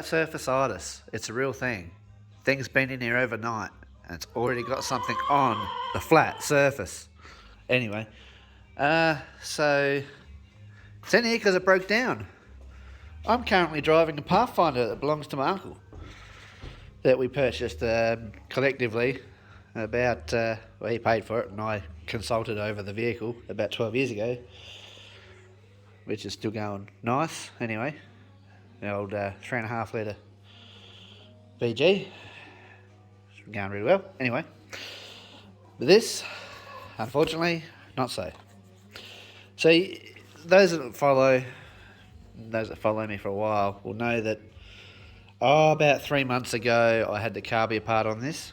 flat surface-itis. It's a real thing. Things been in here overnight, and it's already got something on the flat surface. Anyway, so it's in here because it broke down. I'm currently driving a Pathfinder that belongs to my uncle, that we purchased collectively about, well, he paid for it and I consulted over the vehicle about 12 years ago, which is still going nice anyway. The old 3.5 litre VG, it's going really well anyway. But this, unfortunately, not so. So those that follow me for a while will know that about 3 months ago I had the carby apart on this.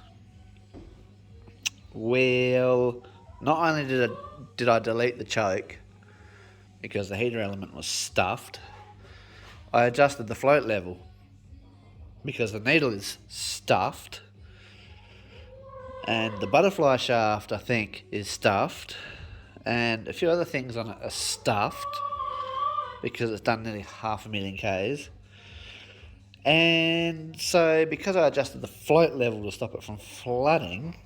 Well, not only did I delete the choke because the heater element was stuffed, I adjusted the float level because the needle is stuffed, and the butterfly shaft I think is stuffed, and a few other things on it are stuffed because it's done nearly 500,000 Ks. And so because I adjusted the float level to stop it from flooding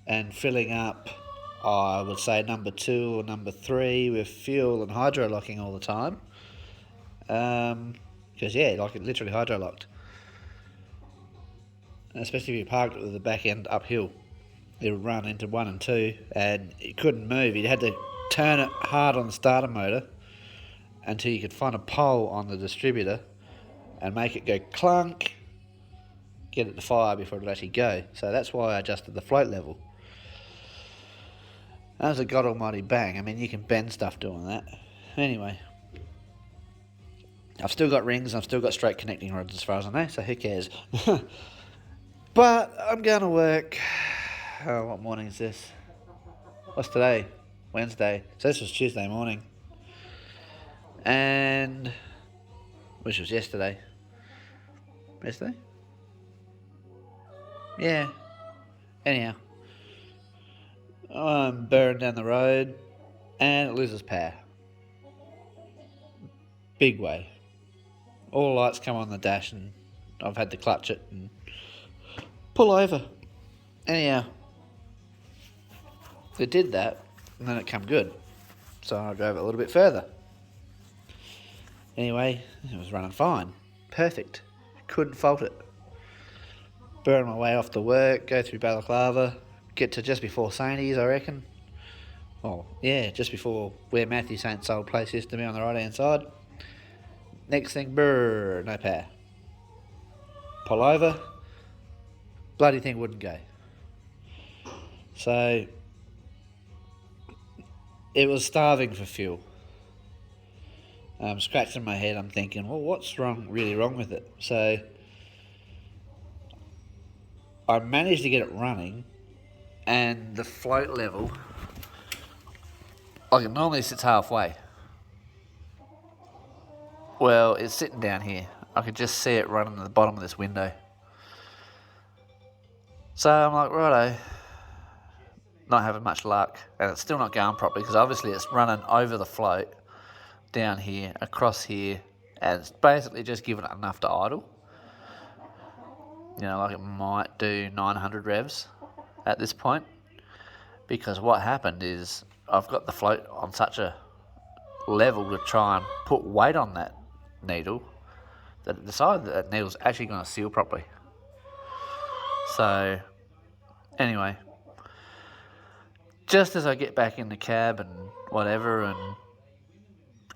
and filling up, I would say number 2 or number 3 with fuel and hydro locking all the time, because it literally hydro locked, and especially if you parked it with the back end uphill, it would run into 1 and 2 and it couldn't move. You had to turn it hard on the starter motor until you could find a pole on the distributor and make it go clunk, get it to fire before it would actually go. So that's why I adjusted the float level. That was a god almighty bang. I mean, you can bend stuff doing that. Anyway, I've still got rings, I've still got straight connecting rods as far as I know, so who cares? But I'm going to work. Oh, what morning is this? What's today? Wednesday. So this was Tuesday morning. And which was yesterday. Yesterday? Yeah. Anyhow, I'm burning down the road and it loses power. Big way. All the lights come on the dash and I've had to clutch it and pull over. Anyhow, it did that and then it come good. So I drove it a little bit further. Anyway, it was running fine. Perfect. Couldn't fault it. Burn my way off to work, go through Balaclava, get to just before Sainties, I reckon. Oh, yeah, just before where Matthew Saint's old place used to be on the right-hand side. Next thing, brrr, no power. Pull over, bloody thing wouldn't go. So, it was starving for fuel. I'm scratching my head, I'm thinking, well, what's really wrong with it? So, I managed to get it running, and the float level, like it normally sits halfway. Well, it's sitting down here. I could just see it running at the bottom of this window. So I'm like, righto, not having much luck, and it's still not going properly because obviously it's running over the float, down here, across here, and it's basically just giving it enough to idle. You know, like it might do 900 revs at this point, because what happened is I've got the float on such a level to try and put weight on that needle that it decided that needle's actually going to seal properly. So, anyway, just as I get back in the cab and whatever and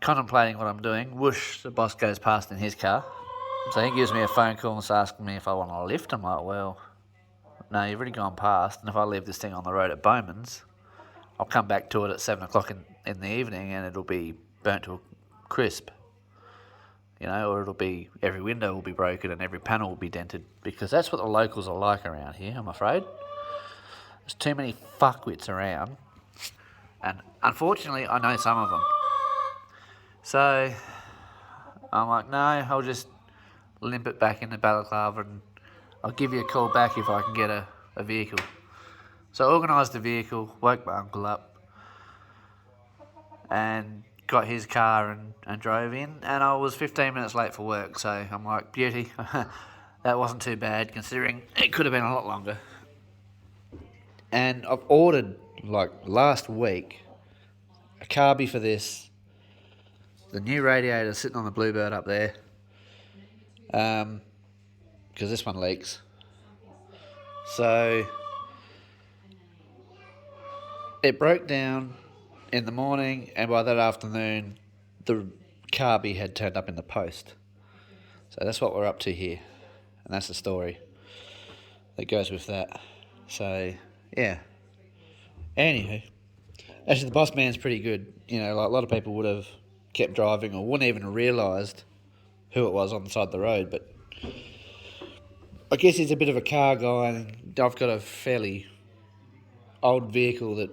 contemplating what I'm doing, whoosh, the boss goes past in his car. So he gives me a phone call and starts asking me if I want a lift. I'm like, well, no, you've already gone past, and if I leave this thing on the road at Bowman's, I'll come back to it at 7 o'clock in the evening and it'll be burnt to a crisp. You know, or it'll be, every window will be broken and every panel will be dented, because that's what the locals are like around here, I'm afraid. There's too many fuckwits around, and unfortunately I know some of them. So I'm like, no, I'll just limp it back into Balaclava and I'll give you a call back if I can get a vehicle. So I organised the vehicle, woke my uncle up and got his car and drove in, and I was 15 minutes late for work, so I'm like, beauty. That wasn't too bad, considering it could have been a lot longer. And I've ordered, like, last week, a carby for this, the new radiator sitting on the Bluebird up there, because this one leaks. So it broke down in the morning, and by that afternoon, the carby had turned up in the post. So that's what we're up to here, and that's the story that goes with that. So, yeah. Anywho, actually the boss man's pretty good. You know, like a lot of people would have kept driving or wouldn't even have realised who it was on the side of the road, but I guess he's a bit of a car guy, and I've got a fairly old vehicle that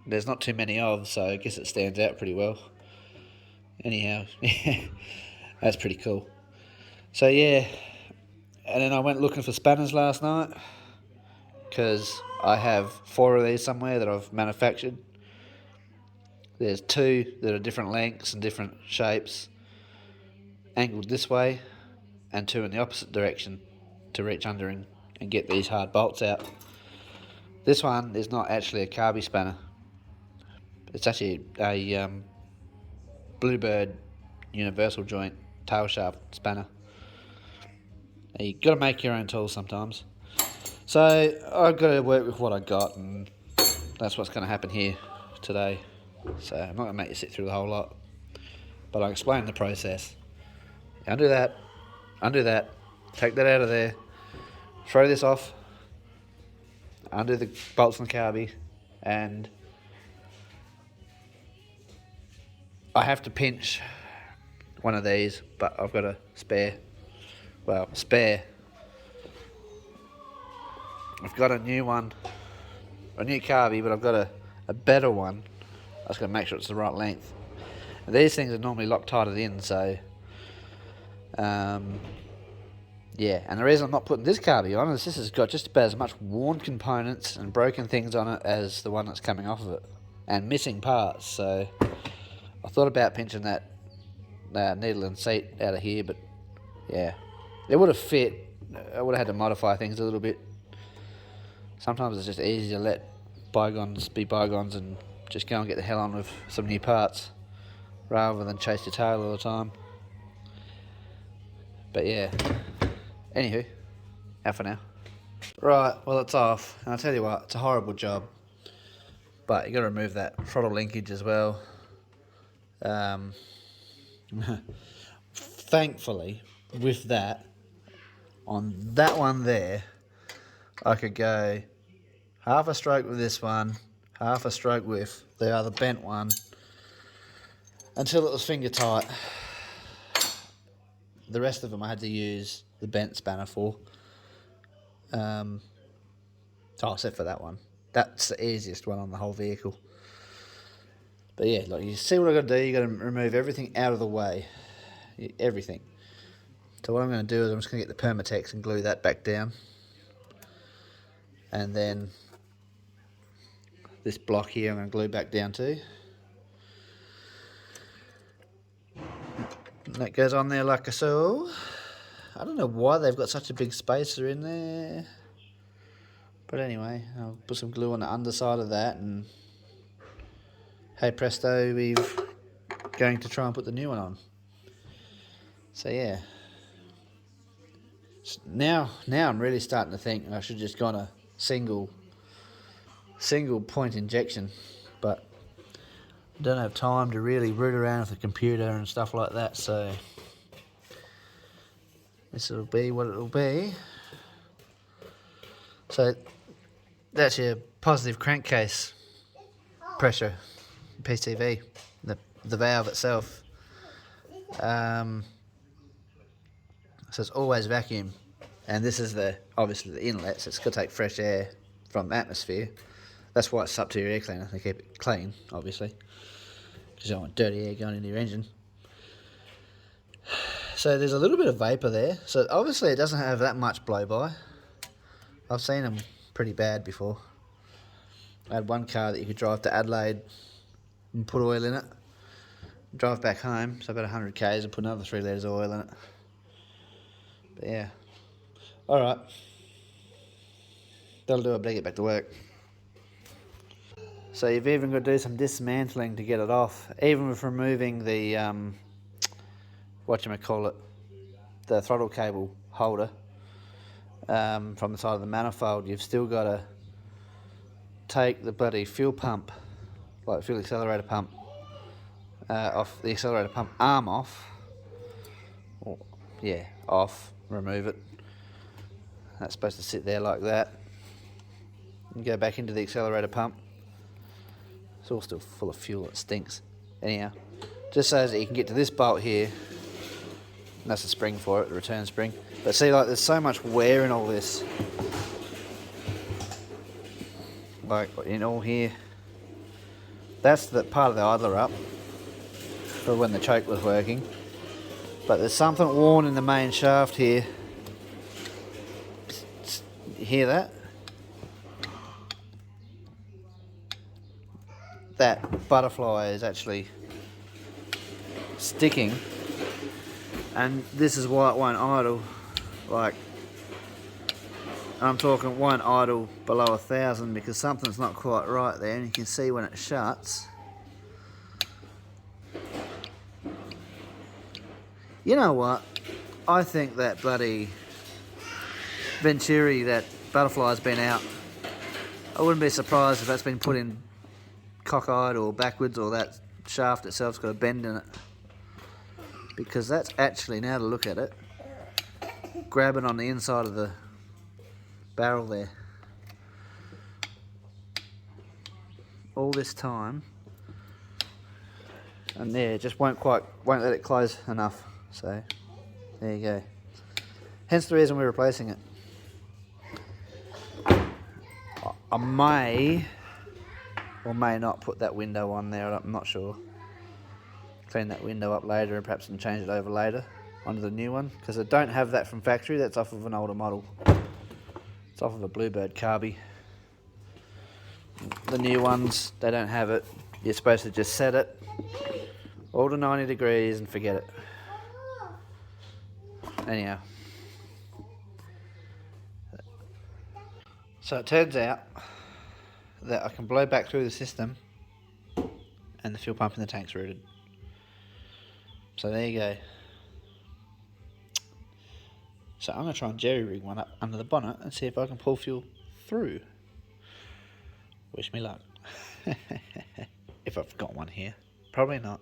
there's not too many of, so I guess it stands out pretty well. Anyhow, that's pretty cool. So yeah, and then I went looking for spanners last night, because I have 4 of these somewhere that I've manufactured. There's 2 that are different lengths and different shapes, angled this way, and 2 in the opposite direction to reach under and get these hard bolts out. This one is not actually a carby spanner. It's actually a Bluebird universal joint tail shaft spanner. You got to make your own tools sometimes. So I've got to work with what I got, and that's what's going to happen here today. So I'm not going to make you sit through the whole lot, but I'll explain the process. Undo that, take that out of there, throw this off, undo the bolts on the carby, and I have to pinch one of these, but I've got a spare. I've got a new one, a new carby, but I've got a better one. I just got to make sure it's the right length. And these things are normally Loctited in, so yeah. And the reason I'm not putting this carby on is this has got just about as much worn components and broken things on it as the one that's coming off of it, and missing parts. So I thought about pinching that needle and seat out of here, but yeah, it would have fit. I would have had to modify things a little bit. Sometimes it's just easy to let bygones be bygones and just go and get the hell on with some new parts rather than chase your tail all the time. But yeah, anywho, out for now. Right, well, it's off, and I'll tell you what, it's a horrible job, but you got to remove that throttle linkage as well. Thankfully, with that, on that one there, I could go half a stroke with this one, half a stroke with the other bent one, until it was finger tight. The rest of them I had to use the bent spanner for. Except for that one. That's the easiest one on the whole vehicle. But yeah, like, you see what I've got to do. You've got to remove everything out of the way. Everything. So what I'm going to do is I'm just going to get the Permatex and glue that back down. And then this block here I'm going to glue back down too. And that goes on there like so. I don't know why they've got such a big spacer in there. But anyway, I'll put some glue on the underside of that, and hey presto, we're going to try and put the new one on. So yeah. Now I'm really starting to think I should just gone a single point injection, but I don't have time to really root around with the computer and stuff like that, so this will be what it'll be. So that's your positive crankcase pressure, PCV, the valve itself. So it's always vacuum, and this is obviously the inlet, so it's got to take fresh air from the atmosphere. That's why it's up to your air cleaner, to keep it clean, obviously, because you don't want dirty air going into your engine. So there's a little bit of vapour there, so obviously it doesn't have that much blow-by. I've seen them pretty bad before. I had one car that you could drive to Adelaide and put oil in it. drive back home, so about 100 k's, and put another 3 litres of oil in it. But yeah. Alright. That'll do, I better get back to work. So you've even got to do some dismantling to get it off, even with removing the, whatchamacallit, the throttle cable holder from the side of the manifold. You've still got to take the bloody fuel pump, like fuel accelerator pump, off the accelerator pump arm off. Or, yeah, off, remove it. That's supposed to sit there like that. And go back into the accelerator pump. It's all still full of fuel, it stinks. Anyhow, just so that you can get to this bolt here, and that's the spring for it, the return spring. But see, like, there's so much wear in all this. Like, in all here. That's the part of the idler up for when the choke was working. But there's something worn in the main shaft here. You hear that? That butterfly is actually sticking, and this is why it won't idle. Like, I'm talking, it won't idle below 1,000 because something's not quite right there, and you can see when it shuts. You know what? I think that bloody Venturi, that butterfly's been out. I wouldn't be surprised if that's been put in cockeyed or backwards, or that shaft itself's got a bend in it, because that's actually, now to look at it, grabbing on the inside of the barrel there all this time, and there, it just won't let it close enough. So there you go, hence the reason we're replacing it. I may or may not put that window on there, I'm not sure. Clean that window up later and perhaps change it over later onto the new one, because I don't have that from factory. That's off of an older model. It's off of a Bluebird Carby. The new ones, they don't have it. You're supposed to just set it all to 90 degrees and forget it. Anyhow, so it turns out that I can blow back through the system and the fuel pump in the tank's rooted. So there you go. So I'm going to try and jerry rig one up under the bonnet and see if I can pull fuel through. Wish me luck. If I've got one here. Probably not.